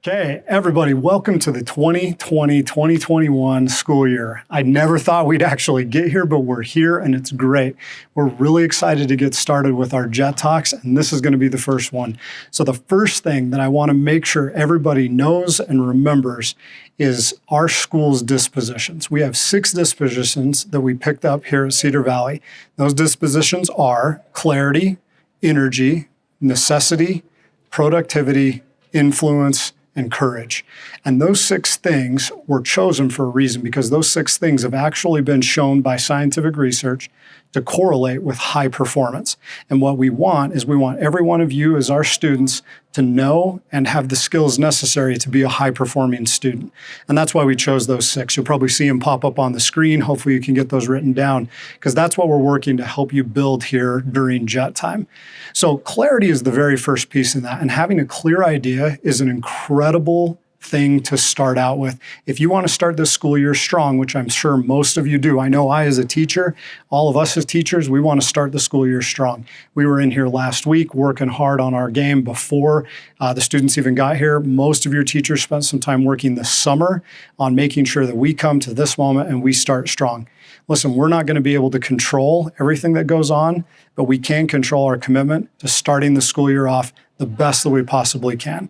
Okay, everybody, welcome to the 2020-2021 school year. I never thought we'd actually get here, but we're here and it's great. We're really excited to get started with our Jet Talks, and this is going to be the first one. So the first thing that I want to make sure everybody knows and remembers is our school's dispositions. We have 6 dispositions that we picked up here at Cedar Valley. Those dispositions are clarity, energy, necessity, productivity, influence, and courage. And those 6 things were chosen for a reason, because those 6 things have actually been shown by scientific research to correlate with high performance. And what we want is we want every one of you as our students to know and have the skills necessary to be a high-performing student. And that's why we chose those 6. You'll probably see them pop up on the screen. Hopefully you can get those written down, because that's what we're working to help you build here during Jet Time. So clarity is the very first piece in that, and having a clear idea is an incredible thing to start out with. If you want to start this school year strong, which I'm sure most of you do, I know I as a teacher, all of us as teachers, we want to start the school year strong. We were in here last week working hard on our game before the students even got here. Most of your teachers spent some time working this summer on making sure that we come to this moment and we start strong. Listen, we're not going to be able to control everything that goes on, but we can control our commitment to starting the school year off the best that we possibly can.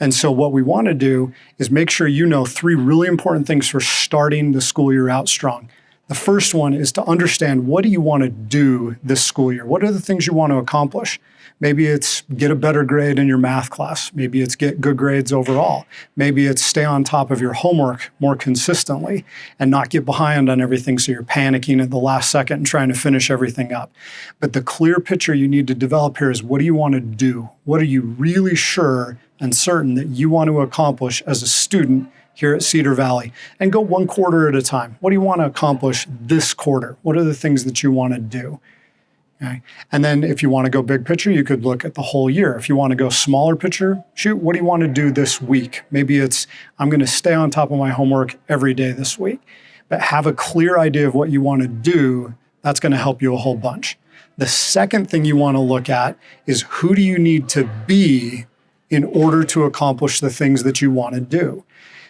And so what we want to do is make sure you know 3 really important things for starting the school year out strong. The first one is to understand, what do you want to do this school year? What are the things you want to accomplish? Maybe it's get a better grade in your math class. Maybe it's get good grades overall. Maybe it's stay on top of your homework more consistently and not get behind on everything so you're panicking at the last second and trying to finish everything up. But the clear picture you need to develop here is, what do you want to do? What are you really sure and certain that you want to accomplish as a student here at Cedar Valley? And go one quarter at a time. What do you want to accomplish this quarter? What are the things that you want to do? Okay. And then if you want to go big picture, you could look at the whole year. If you want to go smaller picture, shoot, what do you want to do this week? Maybe it's, I'm going to stay on top of my homework every day this week. But have a clear idea of what you want to do. That's going to help you a whole bunch. The second thing you want to look at is, who do you need to be in order to accomplish the things that you want to do?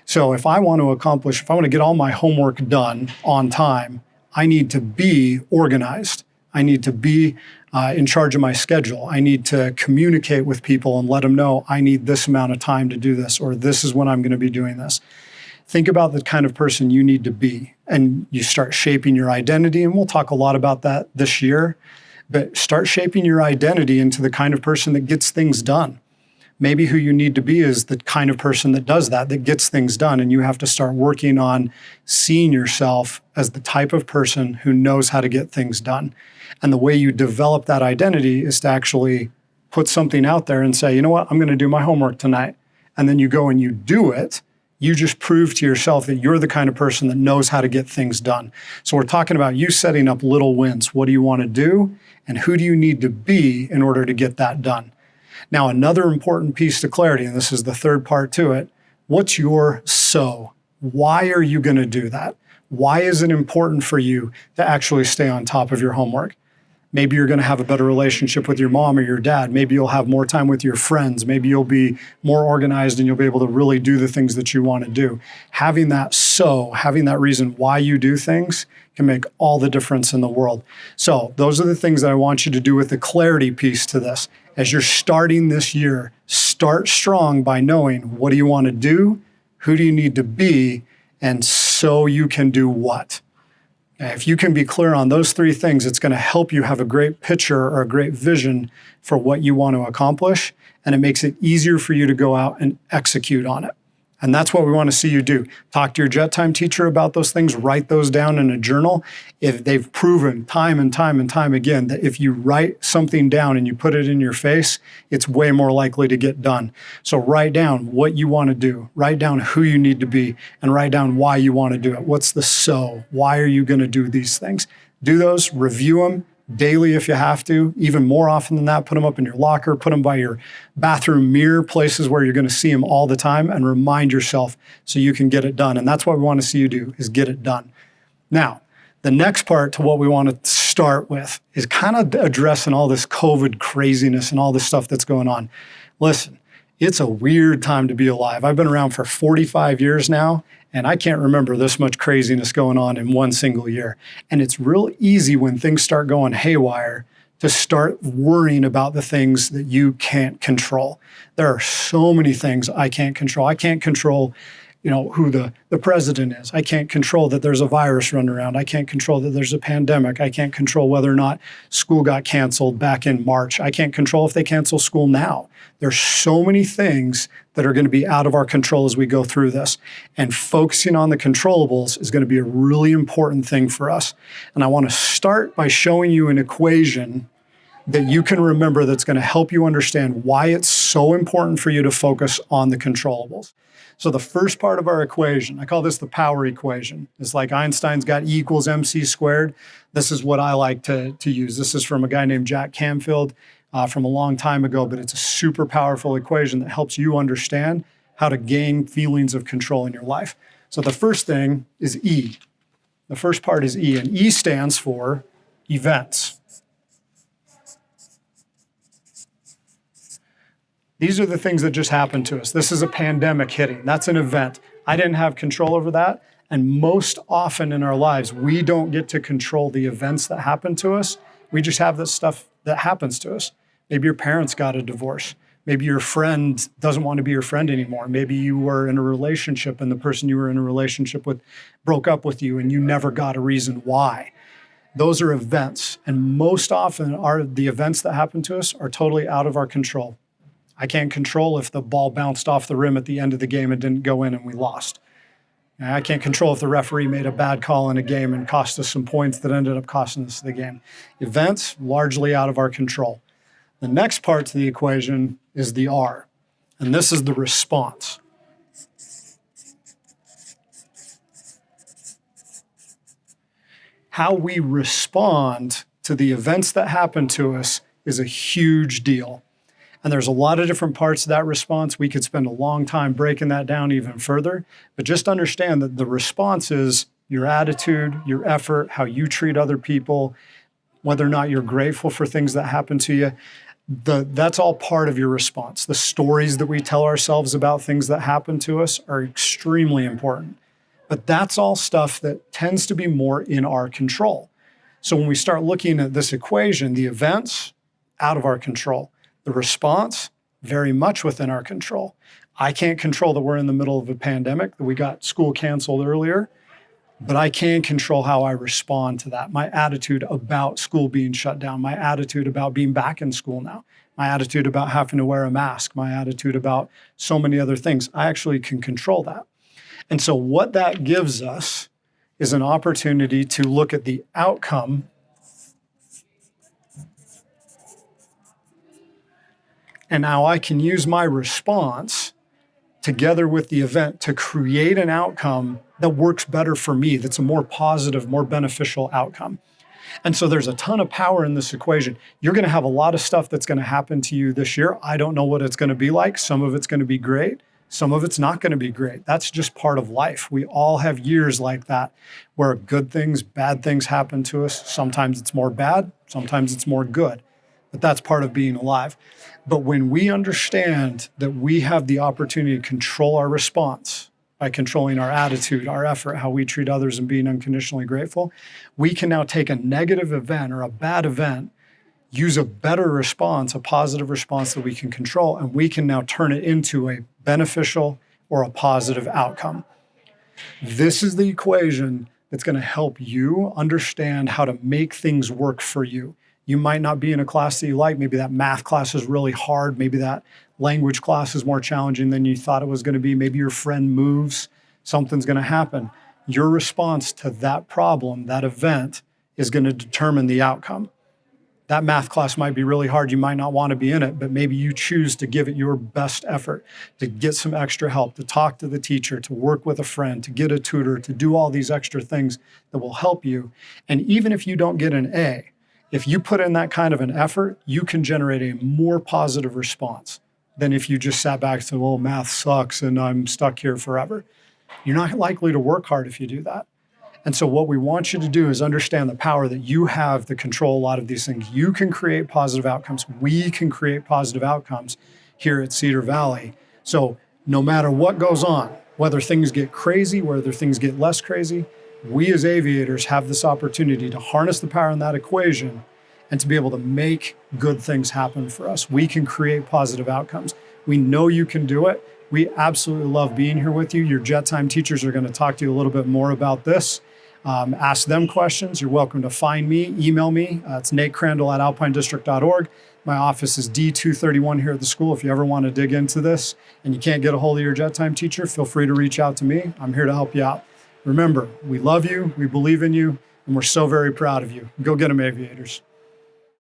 So if I want to get all my homework done on time, I need to be organized. I need to be in charge of my schedule. I need to communicate with people and let them know I need this amount of time to do this, or this is when I'm going to be doing this. Think about the kind of person you need to be, and you start shaping your identity. And we'll talk a lot about that this year, but start shaping your identity into the kind of person that gets things done. Maybe who you need to be is the kind of person that does that gets things done. And you have to start working on seeing yourself as the type of person who knows how to get things done. And the way you develop that identity is to actually put something out there and say, you know what, I'm going to do my homework tonight. And then you go and you do it. You just prove to yourself that you're the kind of person that knows how to get things done. So we're talking about you setting up little wins. What do you want to do? And who do you need to be in order to get that done? Now, another important piece to clarity, and this is the third part to it, what's your so? Why are you going to do that? Why is it important for you to actually stay on top of your homework? Maybe you're going to have a better relationship with your mom or your dad. Maybe you'll have more time with your friends. Maybe you'll be more organized and you'll be able to really do the things that you want to do. Having that reason why you do things can make all the difference in the world. So those are the things that I want you to do with the clarity piece to this. As you're starting this year, start strong by knowing, what do you want to do? Who do you need to be? And so you can do what? If you can be clear on those 3 things, it's going to help you have a great picture or a great vision for what you want to accomplish, and it makes it easier for you to go out and execute on it. And that's what we want to see you do. Talk to your Jet Time teacher about those things. Write those down in a journal. If they've proven time and time and time again that if you write something down and you put it in your face, it's way more likely to get done. So write down what you want to do. Write down who you need to be, and write down why you want to do it. What's the so? Why are you going to do these things? Do those, review them daily if you have to. Even more often than that, put them up in your locker, put them by your bathroom mirror, places where you're going to see them all the time, and remind yourself so you can get it done. And that's what we want to see you do, is get it done. Now, the next part to what we want to start with is kind of addressing all this COVID craziness and all this stuff that's going on. Listen, It's a weird time to be alive. I've been around for 45 years now, and I can't remember this much craziness going on in one single year. And it's real easy when things start going haywire to start worrying about the things that you can't control. There are so many things I can't control. I can't control, who the president is. I can't control that there's a virus running around. I can't control that there's a pandemic. I can't control whether or not school got canceled back in March. I can't control if they cancel school now. There's so many things that are going to be out of our control as we go through this. And focusing on the controllables is going to be a really important thing for us. And I want to start by showing you an equation that you can remember that's going to help you understand why it's so important for you to focus on the controllables. So the first part of our equation, I call this the power equation. It's like Einstein's got E equals mc squared. This is what I like to use. This is from a guy named Jack Canfield from a long time ago, but it's a super powerful equation that helps you understand how to gain feelings of control in your life. So the first thing is E. The first part is E, and E stands for events. These are the things that just happened to us. This is a pandemic hitting. That's an event. I didn't have control over that. And most often in our lives, we don't get to control the events that happen to us. We just have this stuff that happens to us. Maybe your parents got a divorce. Maybe your friend doesn't want to be your friend anymore. Maybe you were in a relationship and the person you were in a relationship with broke up with you and you never got a reason why. Those are events. And most often the events that happen to us are totally out of our control. I can't control if the ball bounced off the rim at the end of the game and didn't go in and we lost. I can't control if the referee made a bad call in a game and cost us some points that ended up costing us the game. Events, largely out of our control. The next part to the equation is the R, and this is the response. How we respond to the events that happen to us is a huge deal. And there's a lot of different parts of that response. We could spend a long time breaking that down even further, but just understand that the response is your attitude, your effort, how you treat other people, whether or not you're grateful for things that happen to you. That's all part of your response. The stories that we tell ourselves about things that happen to us are extremely important. But that's all stuff that tends to be more in our control. So when we start looking at this equation, the events, out of our control. The response, very much within our control. I can't control that we're in the middle of a pandemic, that we got school canceled earlier, but I can control how I respond to that. My attitude about school being shut down, my attitude about being back in school now, my attitude about having to wear a mask, my attitude about so many other things. I actually can control that. And so what that gives us is an opportunity to look at the outcome and now I can use my response together with the event to create an outcome that works better for me, that's a more positive, more beneficial outcome. And so there's a ton of power in this equation. You're going to have a lot of stuff that's going to happen to you this year. I don't know what it's going to be like. Some of it's going to be great. Some of it's not going to be great. That's just part of life. We all have years like that where good things, bad things happen to us. Sometimes it's more bad. Sometimes it's more good. But that's part of being alive. But when we understand that we have the opportunity to control our response by controlling our attitude, our effort, how we treat others, and being unconditionally grateful, we can now take a negative event or a bad event, use a better response, a positive response that we can control, and we can now turn it into a beneficial or a positive outcome. This is the equation that's going to help you understand how to make things work for you. You might not be in a class that you like. Maybe that math class is really hard. Maybe that language class is more challenging than you thought it was going to be. Maybe your friend moves. Something's going to happen. Your response to that problem, that event, is going to determine the outcome. That math class might be really hard. You might not want to be in it, but maybe you choose to give it your best effort, to get some extra help, to talk to the teacher, to work with a friend, to get a tutor, to do all these extra things that will help you. And even if you don't get an A, if you put in that kind of an effort, you can generate a more positive response than if you just sat back and said, well, math sucks and I'm stuck here forever. You're not likely to work hard if you do that. And so what we want you to do is understand the power that you have to control a lot of these things. You can create positive outcomes. We can create positive outcomes here at Cedar Valley. So no matter what goes on, whether things get crazy, whether things get less crazy, we as aviators have this opportunity to harness the power in that equation and to be able to make good things happen for us. We can create positive outcomes. We know you can do it. We absolutely love being here with you. Your Jet Time teachers are going to talk to you a little bit more about this. Ask them questions. You're welcome to find me, email me. It's natecrandall@alpinedistrict.org. My office is D231 here at the school. If you ever want to dig into this and you can't get a hold of your Jet Time teacher, feel free to reach out to me. I'm here to help you out. Remember, we love you, we believe in you, and we're so very proud of you. Go get them, aviators.